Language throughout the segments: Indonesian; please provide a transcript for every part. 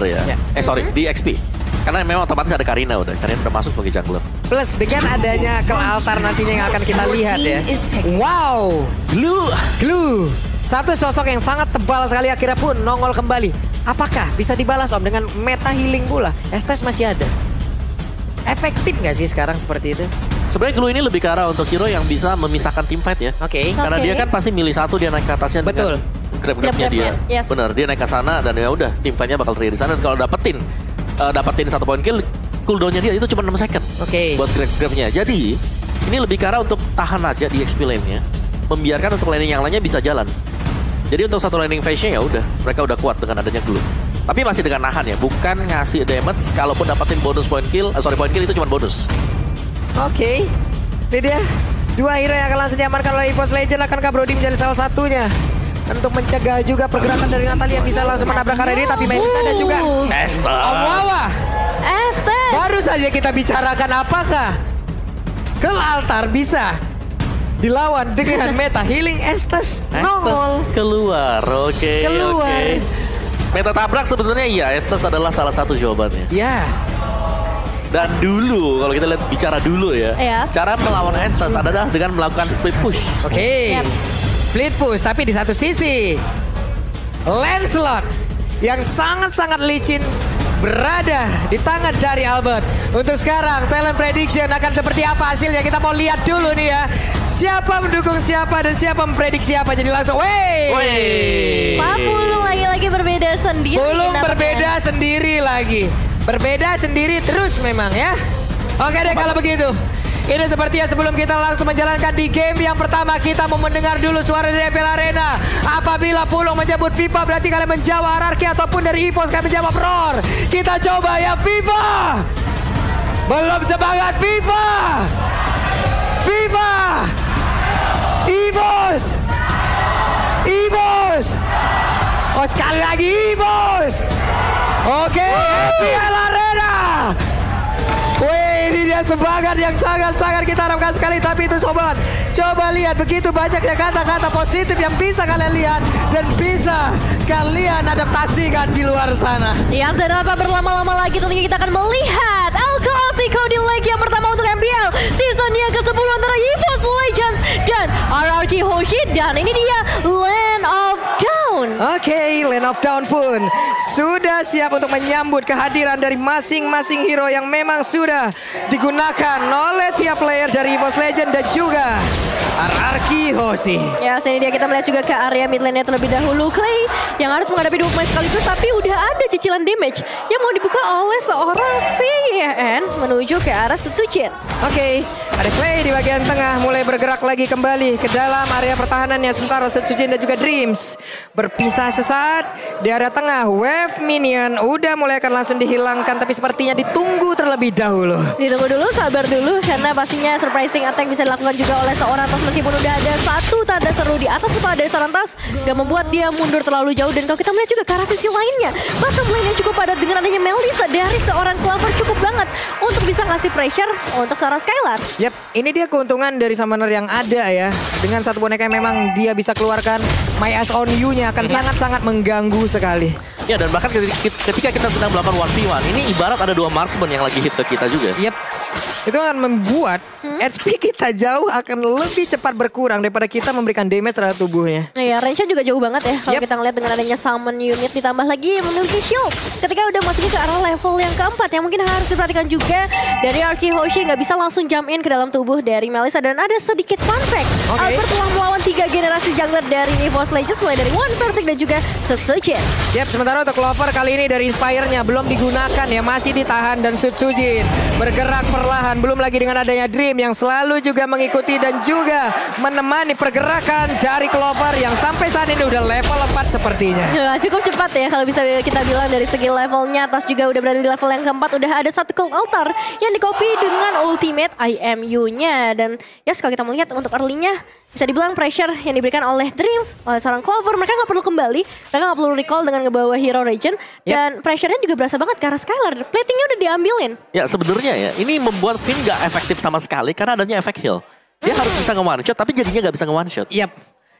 ya. Sorry, di XP. Karena memang otomatis ada Karina udah masuk sebagai jungler. Plus dengan adanya ke altar nantinya yang akan kita lihat ya. Wow, Glue. Satu sosok yang sangat tebal sekali akhirnya pun nongol kembali. Apakah bisa dibalas Om dengan meta healing pula? Estes masih ada. Efektif nggak sih sekarang seperti itu? Sebenarnya Glue ini lebih ke arah untuk hero yang bisa memisahkan team fight ya. Oke. Karena dia kan pasti milih satu, dia naik ke atasnya. Betul. Grab-grabnya dia. Yes. Bener, dia naik ke sana dan ya udah team fight-nya bakal terjadi di sana. Dan kalau dapetin 1 poin kill, cooldown-nya dia itu cuma 6 second. Oke. Buat grab-grabnya. Jadi ini lebih ke arah untuk tahan aja di XP lane-nya. Membiarkan untuk laning yang lainnya bisa jalan. Jadi untuk satu laning phase-nya ya udah, mereka udah kuat dengan adanya Glue. Tapi masih dengan nahan ya, bukan ngasih damage. Kalaupun dapetin bonus point kill, point kill itu cuma bonus. Oke. Ini dia 2 hero yang akan langsung diamankan oleh EVOS Legend. Akankah Brody menjadi salah satunya? Untuk mencegah juga pergerakan dari Natalia yang bisa langsung menabrak area ini. Tapi Melisa dan juga Estes. Estes. Baru saja kita bicarakan apakah ke altar bisa dilawan dengan meta healing. Estes nongol. Keluar, oke. Keluar. Meta tabrak sebenarnya iya, Estes adalah salah satu jawabannya. Ya. Dan dulu, kalau kita lihat bicara dulu ya, cara melawan Estes adalah dengan melakukan split push. Oke. Split push, tapi di satu sisi Lancelot yang sangat-sangat licin berada di tangan dari Albert. Untuk sekarang talent prediction akan seperti apa hasilnya, kita mau lihat dulu nih ya. Siapa mendukung siapa dan siapa memprediksi apa. Jadi langsung Pak Pulung lagi-lagi berbeda sendiri. Pulung berbeda sendiri lagi. Berbeda sendiri terus memang ya. Oke deh kalau begitu. Ini sepertinya sebelum kita langsung menjalankan di game yang pertama, kita mau mendengar dulu suara dari FPL Arena. Apabila Pulung menyebut FIFA berarti kalian menjawab hierarki, ataupun dari EVOS kalian menjawab roar. Kita coba ya FIFA. Belum semangat FIFA. FIFA. EVOS. EVOS. Oh sekali lagi EVOS. Oke, FPL Arena. Wih, ini dia semangat yang sangat-sangat kita harapkan sekali. Tapi itu sobat, coba lihat begitu banyaknya kata-kata positif yang bisa kalian lihat dan bisa kalian adaptasikan di luar sana. Ya, dan tanpa berlama-lama lagi tentunya kita akan melihat El Clasico di leg yang pertama untuk MPL seasonnya ke-10 antara EVOS Legends dan RRQ Hoshi. Dan ini dia Land of Dawn. Oke, Land of Dawn pun sudah siap untuk menyambut kehadiran dari masing-masing hero yang memang sudah digunakan oleh tiap player dari EVOS Legend dan juga RRQ Hoshi. Ya, sini dia kita melihat juga ke area mid lane-nya terlebih dahulu. Clay yang harus menghadapi 2 pemain sekaligus, tapi udah ada cicilan damage yang mau dibuka oleh seorang VN menuju ke arah Sutsujin. Oke, ada Clay di bagian tengah mulai bergerak lagi kembali ke dalam area pertahanannya. Sementara Sutsujin dan juga Dreams berpisah sesaat di area tengah. Wave minion udah mulai akan langsung dihilangkan, tapi sepertinya ditunggu terlebih dahulu. Ditunggu dulu, sabar dulu, karena pastinya surprising attack bisa dilakukan juga oleh seorang Tas. Meskipun udah ada satu tanda seru di atas kepala dari seorang Tas, gak membuat dia mundur terlalu jauh. Dan kalau kita melihat juga ke arah sisi lainnya, bottom lane yang cukup padat dengan adanya Melisa dari seorang Clover cukup banget untuk bisa ngasih pressure untuk seorang Skylar. Yap, ini dia keuntungan dari summoner yang ada ya. Dengan satu boneka yang memang dia bisa keluarkan, My Eyes on You-nya akan sangat-sangat mengganggu sekali. Ya, dan bahkan ketika kita sedang melakukan 1v1, ini ibarat ada 2 marksman yang lagi hit ke kita juga. Yap, itu akan membuat HP kita jauh akan lebih cepat berkurang daripada kita memberikan damage terhadap tubuhnya. Iya, range-nya juga jauh banget ya. Kalau kita ngeliat dengan adanya summon unit ditambah lagi memiliki shield. Ketika udah masuk ke arah level yang keempat yang mungkin harus diperhatikan juga dari RRQ Hoshi, nggak bisa langsung jump in ke dalam tubuh dari Melisa. Dan ada sedikit fun fact, Albert telah melawan 3 generasi jungler dari EVOS Legends, mulai dari One Versik dan juga Sutsujin. Yap, sementara untuk Clover kali ini dari Inspire-nya belum digunakan ya, masih ditahan. Dan Sutsujin bergerak perlahan, belum lagi dengan adanya Dream yang selalu juga mengikuti dan juga menemani pergerakan dari Clover yang sampai saat ini udah level 4 sepertinya. Ya, cukup cepat ya kalau bisa kita bilang dari segi levelnya. Tas juga udah berada di level yang keempat, udah ada satu cold altar yang di-copy dengan ultimate IMU-nya. Dan ya kalau kita melihat untuk early-nya, bisa dibilang pressure yang diberikan oleh Dreams, oleh seorang Clover. Mereka nggak perlu kembali, mereka nggak perlu recall dengan ngebawa hero Regen. Dan pressure-nya juga berasa banget ke arah Skylar. Platingnya udah diambilin. Ya, sebenarnya ya, ini membuat Finn nggak efektif sama sekali karena adanya efek heal. Dia harus bisa nge-one shot, tapi jadinya nggak bisa nge-one shot. Yap.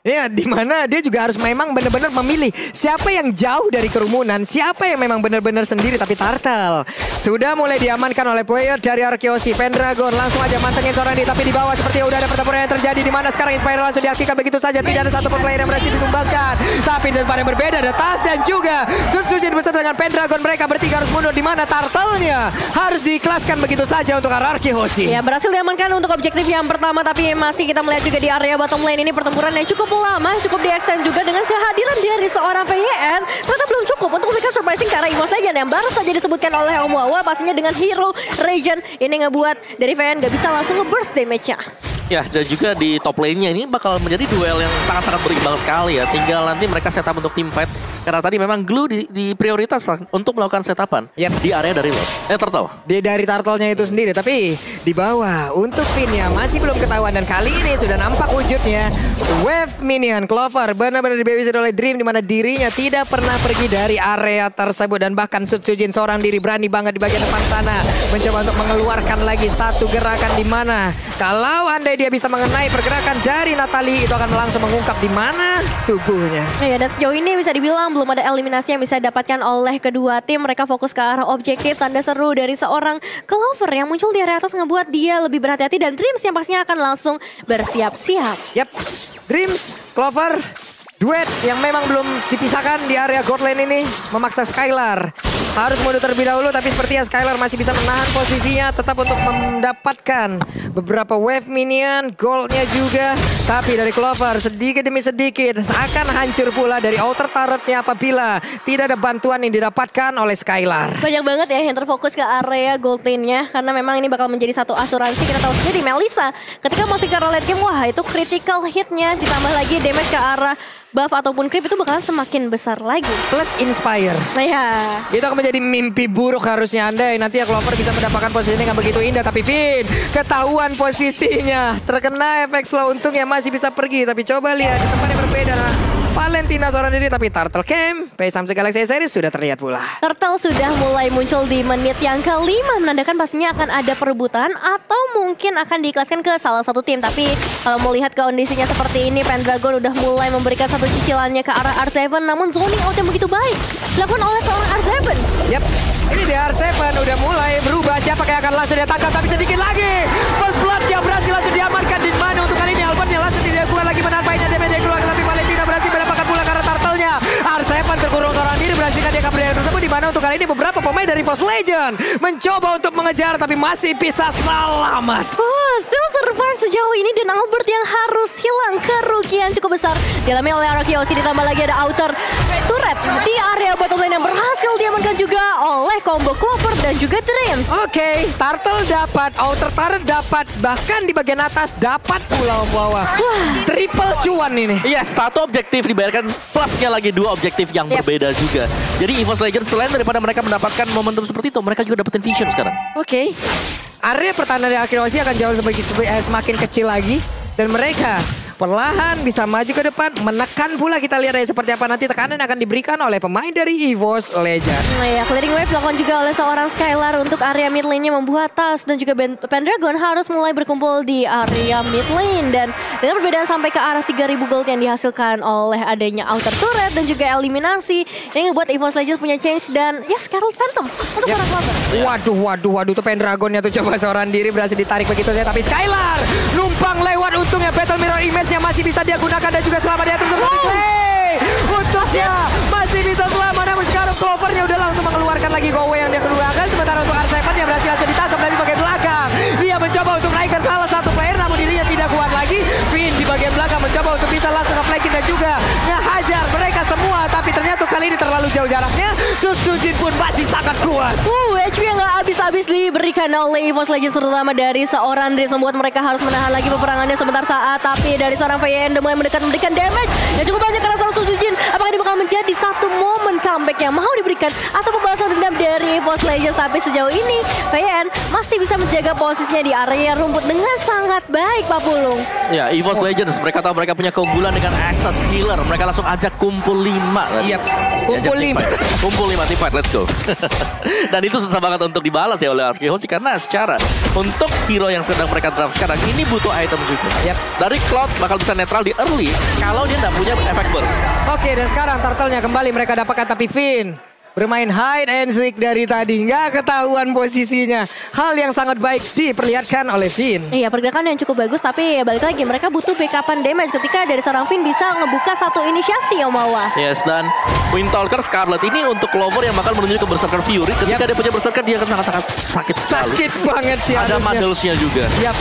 Ya, dimana dia juga harus memang benar-benar memilih siapa yang jauh dari kerumunan, siapa yang memang benar-benar sendiri. Tapi Turtle sudah mulai diamankan oleh player dari Arkeosi. Pendragon langsung aja mantengin seorang ini, tapi di bawah seperti udah ada pertempuran yang terjadi, di mana sekarang Inspire langsung diaktifkan begitu saja. Tidak ada satu player yang berhasil ditumbangkan. Tapi di tempat yang berbeda ada Tas dan juga Sutsujin beserta dengan Pendragon. Mereka bertiga harus mundur, di mana Turtle-nya harus diikhlaskan begitu saja untuk Arkeosi. Ya, berhasil diamankan untuk objektif yang pertama, tapi masih kita melihat juga di area bottom lane ini pertempuran yang cukup lama, cukup di-extend juga dengan kehadiran dari seorang PYN. Ternyata belum cukup untuk memberikan surprising ke arah EVOS Legends yang baru saja disebutkan oleh Om Wawa. Pastinya dengan hero Regen ini ngebuat dari PYN gak bisa langsung nge-burst damage-nya. Ya, dan juga di top lane-nya ini bakal menjadi duel yang sangat-sangat berimbang sekali ya. Tinggal nanti mereka setup untuk team fight. Karena tadi memang Glue di prioritas untuk melakukan setupan di area dari Turtle. Dari Turtle-nya itu sendiri. Tapi di bawah untuk Pinnya masih belum ketahuan. Dan kali ini sudah nampak wujudnya. Wave Minion Clover benar-benar dibabysit oleh Dream, di mana dirinya tidak pernah pergi dari area tersebut. Dan bahkan Sutsujin seorang diri berani banget di bagian depan sana mencoba untuk mengeluarkan lagi satu gerakan, di mana kalau andai dia bisa mengenai pergerakan dari Natalie, itu akan langsung mengungkap di mana tubuhnya. Ya, dan sejauh ini bisa dibilang belum ada eliminasi yang bisa didapatkan oleh kedua tim. Mereka fokus ke arah objektif. Tanda seru dari seorang Clover yang muncul di area atas ngebuat dia lebih berhati-hati, dan Dreams yang pastinya akan langsung bersiap-siap. Yap, Dreams, Clover, duet yang memang belum dipisahkan di area gold lane ini memaksa Skylar harus mundur terlebih dahulu, tapi sepertinya Skylar masih bisa menahan posisinya tetap untuk mendapatkan beberapa wave minion, goldnya juga. Tapi dari Clover sedikit demi sedikit akan hancur pula dari outer turretnya apabila tidak ada bantuan yang didapatkan oleh Skylar. Banyak banget ya yang terfokus ke area gold lane-nya, karena memang ini bakal menjadi satu asuransi. Kita tahu sendiri Melissa ketika masih ke arah late game, wah itu critical hit-nya ditambah lagi damage ke arah buff ataupun creep itu bakalan semakin besar lagi. Plus Inspire. Nah ya, itu akan menjadi mimpi buruk harusnya andai nanti ya Clover bisa mendapatkan posisi yang begitu indah. Tapi Vin, ketahuan posisinya, terkena efek slow. Untungnya masih bisa pergi, tapi coba lihat di tempat yang berbeda. Valentina seorang diri, tapi Turtle Camp Play Samsung Galaxy Series sudah terlihat pula. Turtle sudah mulai muncul di menit yang kelima, menandakan pastinya akan ada perebutan atau mungkin akan diikhlaskan ke salah satu tim. Tapi kalau mau lihat kondisinya seperti ini, Pendragon udah mulai memberikan satu cicilannya ke arah R7, namun zoning out yang begitu baik dilakukan oleh seorang R7. Yap, ini di R7 udah mulai berubah. Siapa yang akan langsung dia tangkap, tapi sedikit lagi First Blood yang berhasil langsung diamankan. Di mana untuk kali ini Albert yang langsung dilakukan lagi menarpainya damage keluar, tapi Valentina berhasil mendapatkan pula karena Turtle-nya. R7 terkurung seorang diri, berhasilkan dia kabur dari tersebut, di mana untuk kali ini beberapa pemain dari EVOS Legends mencoba untuk mengejar tapi masih bisa selamat. Oh, still survive sejauh ini, dan Albert yang harus hilang kerugian cukup besar dialami oleh Arkeosi. Ditambah lagi ada outer turret di area bottom lane yang berhasil diamankan juga oleh combo Clover dan juga Dreams. Oke, Turtle dapat, outer turret dapat, bahkan di bagian atas dapat pula bawah. Triple cuan ini. Yes, satu objektif dibayarkan, plusnya lagi dua objektif yang berbeda juga. Jadi EVOS Legends selain daripada mereka mendapatkan momentum seperti itu, mereka juga dapetin vision sekarang. Oke, area pertahanan dari Arkeosi akan jauh semakin kecil lagi, dan mereka perlahan bisa maju ke depan, menekan pula. Kita lihat ya seperti apa nanti tekanan yang akan diberikan oleh pemain dari EVOS Legends. Nah ya, clearing wave dilakukan juga oleh seorang Skylar untuk area mid lane-nya, membuat Tas dan juga Pendragon harus mulai berkumpul di area mid lane. Dan dengan perbedaan sampai ke arah 3000 gold yang dihasilkan oleh adanya outer turret dan juga eliminasi, yang ngebuat EVOS Legends punya change. Dan ya, Scarlet Phantom untuk seorang Clover. Waduh tuh Pendragonnya tuh coba seorang diri berhasil ditarik begitu saja. Tapi Skylar numpang lewat, untungnya Battle Mirror Image yang masih bisa dia gunakan dan juga selamat dia tersebut. Untungnya masih bisa selamat, namun sekarang Clovernya udah langsung mengeluarkan lagi go away yang dia keluarkan. Sementara untuk R7 yang berhasil ditangkap dari bagian belakang, dia mencoba untuk naik ke salah satu player, namun dirinya tidak kuat lagi. Finn di bagian belakang mencoba untuk bisa langsung nge-flanking dan juga ngehajar mereka semua, tapi ternyata kali ini terlalu jauh jaraknya. Sutsujin pun masih sangat kuat. HP yang gak habis-habis diberikan oleh EVOS Legends, terutama dari seorang Dreams, membuat mereka harus menahan lagi peperangannya sebentar saat. Tapi dari seorang VN udah mulai mendekat, memberikan damage yang cukup banyak karena seorang Sutsujin. Apakah ini bakal menjadi satu momen comeback yang mau diberikan atau pembalasan dendam dari EVOS Legends. Tapi sejauh ini VN masih bisa menjaga posisinya di area rumput dengan sangat baik, Pak Pulung. Ya, EVOS Legends mereka tahu mereka punya keunggulan dengan Estes Killer. Mereka langsung ajak kumpul 5. Iya, kumpul 5. Kumpul 5 team fight, let's go. Dan itu susah banget untuk dibalas ya oleh Arkehochi karena secara untuk hero yang sedang mereka draft sekarang ini butuh item juga. Yap. Dari Cloud bakal bisa netral di early kalau dia nggak punya efek burst. Oke, dan sekarang turtle-nya kembali mereka dapatkan, tapi Finn bermain hide and seek dari tadi, nggak ketahuan posisinya. Hal yang sangat baik diperlihatkan oleh Finn. Iya, pergerakan yang cukup bagus, tapi ya balik lagi mereka butuh backupan damage ketika dari seorang Finn bisa ngebuka satu inisiasi yang Mawa. Yes, dan Windtalker Scarlet ini untuk Clover yang bakal menuju ke Berserker Fury. Ketika dia punya Berserker dia akan sangat-sangat sakit sekali. Sakit banget sih. Ada harusnya. Muddlesnya juga. Yap.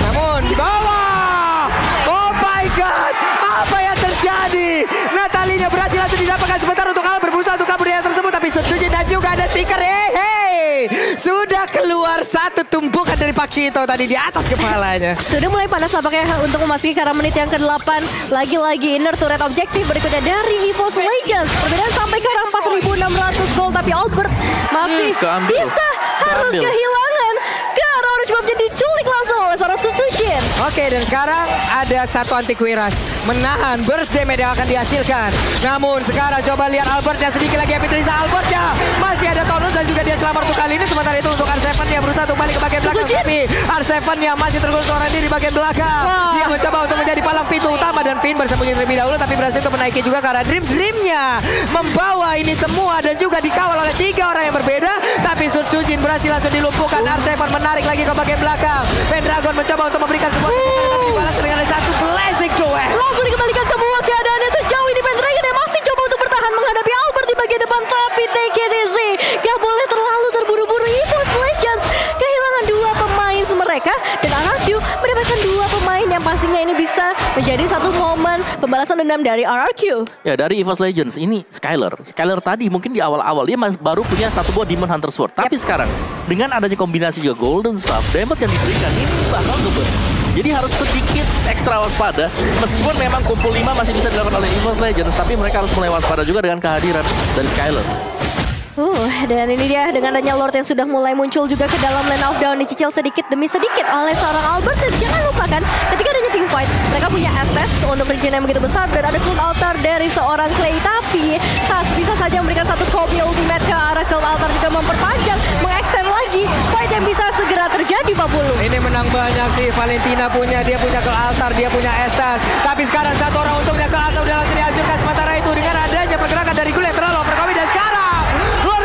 Namun di bawah. Oh my god, apa yang terjadi? Natalinya berhasil langsung didapatkan sebentar untuk Albert berusaha untuk kabur dari tersebut, tapi setuju dan juga ada stiker. Hey, sudah keluar satu tumpukan dari Pakito tadi di atas kepalanya. Sudah mulai panas nampaknya untuk memasuki karena menit yang ke-8. Lagi-lagi inner turret objektif berikutnya dari EVOS Legends. Perbedaan sampai ke arah 4.600 gold, tapi Albert masih bisa harus kehilangan ke arah orange buff-nya diculik langsung oleh seorang Sujin. Oke, dan sekarang ada satu anti-Quiras menahan burst damage yang akan dihasilkan. Namun sekarang coba lihat Albertnya sedikit lagi. Epitrisa Albertnya masih ada tonus dan juga dia selamat untuk kali ini. Sementara itu untuk R7 yang berusaha untuk balik ke bagian belakang, tapi R7 yang masih tergolong seorang diri di bagian belakang. Dia mencoba untuk menjadi palang pintu utama dan Finn bersembunyi terlebih dahulu, tapi berhasil untuk menaiki juga karena Dream-nya membawa ini semua dan juga dikawal oleh 3 orang yang berbeda. Tapi Sujin berhasil langsung dilumpuhkan. R7 menarik lagi ke bagian belakang. Pendragon mencoba untuk memberikan sebuah tapi dibalas dengan satu blazing duel. Langsung dikembalikan semua keadaannya sejauh ini. Pendragon yang masih coba untuk bertahan menghadapi Albert di bagian depan, tapi TKTC gak boleh terlalu terburu-buru. EVOS Legends kehilangan 2 pemain mereka dan RRQ mendapatkan 2 pemain yang pastinya ini bisa menjadi satu momen pembalasan dendam dari RRQ. Ya, dari EVOS Legends ini Skyler tadi mungkin di awal-awal dia baru punya satu buah Demon Hunter Sword. Tapi sekarang dengan adanya kombinasi juga Golden Staff, damage yang diberikan ini bakal nge-burst. Jadi harus sedikit ekstra waspada. Meskipun memang kumpul 5 masih bisa dilakukan oleh EVOS Legends, tapi mereka harus mulai waspada juga dengan kehadiran dari Skyler. Dan ini dia dengan adanya Lord yang sudah mulai muncul juga ke dalam lane of down, dicicil sedikit demi sedikit oleh seorang Albert. Dan jangan lupakan ketika adanya team fight, mereka punya SS untuk regenerasi yang begitu besar dan ada Cloud Altar dari seorang Clay. Tapi Tas bisa saja memberikan satu copy ultimate ke arah Cloud Altar, juga memperpanjang, mengextend lagi fight yang bisa segera terjadi, Pak Bulu. Ini menang banyak sih Valentina punya, dia punya Cloud Altar, dia punya Estas. Tapi sekarang satu orang untuknya Cloud Altar udah langsung dihancurkan. Sementara itu dengan adanya pergerakan dari Gule terlalu overcome dan sekarang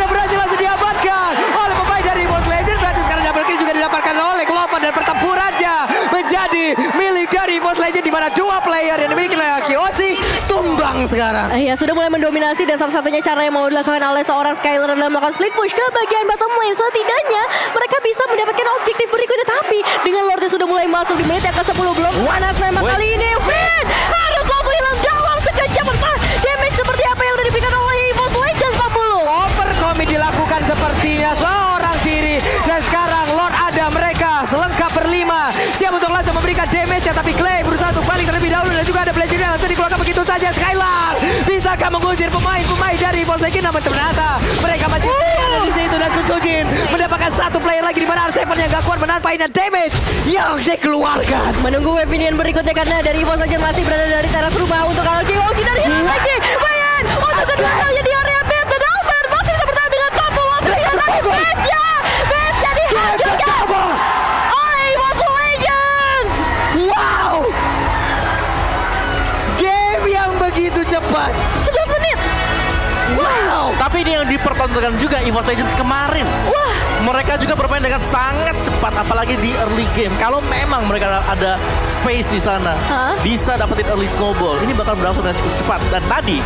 berhasil langsung diamankan oleh pemain dari EVOS Legends. Berarti sekarang double kill juga didapatkan oleh Klopan dan pertempurannya menjadi milik dari EVOS Legends, di mana 2 player yang dimiliki oleh Arkehochi tumbang sekarang. Ya, sudah mulai mendominasi dan satu-satunya cara yang mau dilakukan oleh seorang Skyler adalah melakukan split push ke bagian bottom lane. Setidaknya mereka bisa mendapatkan objektif berikutnya, tapi dengan Lord yang sudah mulai masuk di menit yang ke-10 belum panas memang kali ini. Finn harus langsung hilang dalam sekejap. Damage seperti apa yang sudah diberikan oleh EVOS Legends, Pak Bulu? Overcome dilakukan sepertinya seorang diri, dan sekarang Lord ada mereka selengkap berlima siap untuk langsung memberikan damage, tapi Clay berusaha untuk balik terlebih dahulu dan juga ada blazingnya langsung dikeluarkan begitu saja. Skylar bisakah mengusir pemain-pemain dari EVOS Legends? Namun ternyata mereka masih ada di situ dan Sujin mendapatkan satu player lagi di mana R7 yang gak kuat menahan painnya damage yang dikeluarkan. Menunggu weaponian berikutnya karena dari EVOS Legends masih berada dari teras rumah untuk Arkehochi dan hilang lagi. Bayan untuk kedua kalinya di area pit dan Albert masih bisa bertahan dengan satu langsung tapi Base-nya dihancurkan oleh EVOS Legends. Wow, game yang begitu cepat. 11 menit. Wow. Tapi ini yang dipertontonkan juga EVOS Legends kemarin. Wah, Mereka juga bermain dengan sangat cepat, apalagi di early game. Kalau memang mereka ada space di sana, bisa dapetin early snowball. Ini bakal berlangsung dengan cukup cepat. Dan tadi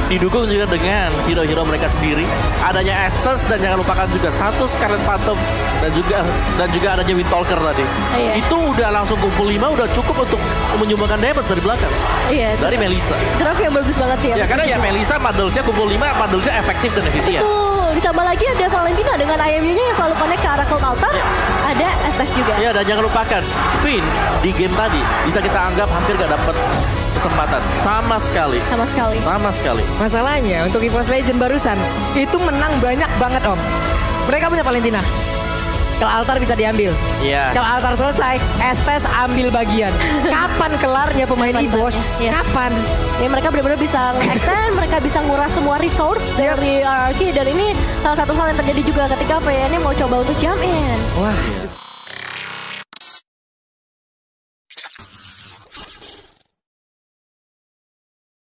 didukung juga dengan hero-hero mereka sendiri. Adanya Estes dan jangan lupakan juga satu Scarlet Phantom dan juga adanya Windtalker tadi. Itu udah langsung kumpul 5, udah cukup untuk menyumbangkan damage dari belakang. Dari Melissa. Draft yang bagus banget sih ya. Karena ya Melissa Muddlesnya kumpul 5, Muddlesnya efektif dan efisien. Betul. ditambah lagi ada Valentina dengan IMU-nya yang selalu connect ke arah Cold Altar. Ada Estes juga. Iya, dan jangan lupakan, Finn di game tadi bisa kita anggap hampir gak dapat kesempatan. Sama sekali. Sama sekali. Sama sekali. Masalahnya untuk EVOS Legend barusan itu menang banyak banget Om. Mereka punya Valentina. Kalau altar bisa diambil. Iya. Kalau altar selesai, Estes ambil bagian. Kapan kelarnya pemain EVOS? Iya. Kapan? Ya mereka benar-benar bisa nge-extend, mereka bisa nguras semua resource dari RRQ. Dan ini salah satu hal yang terjadi juga ketika PN mau coba untuk jump in. Wah.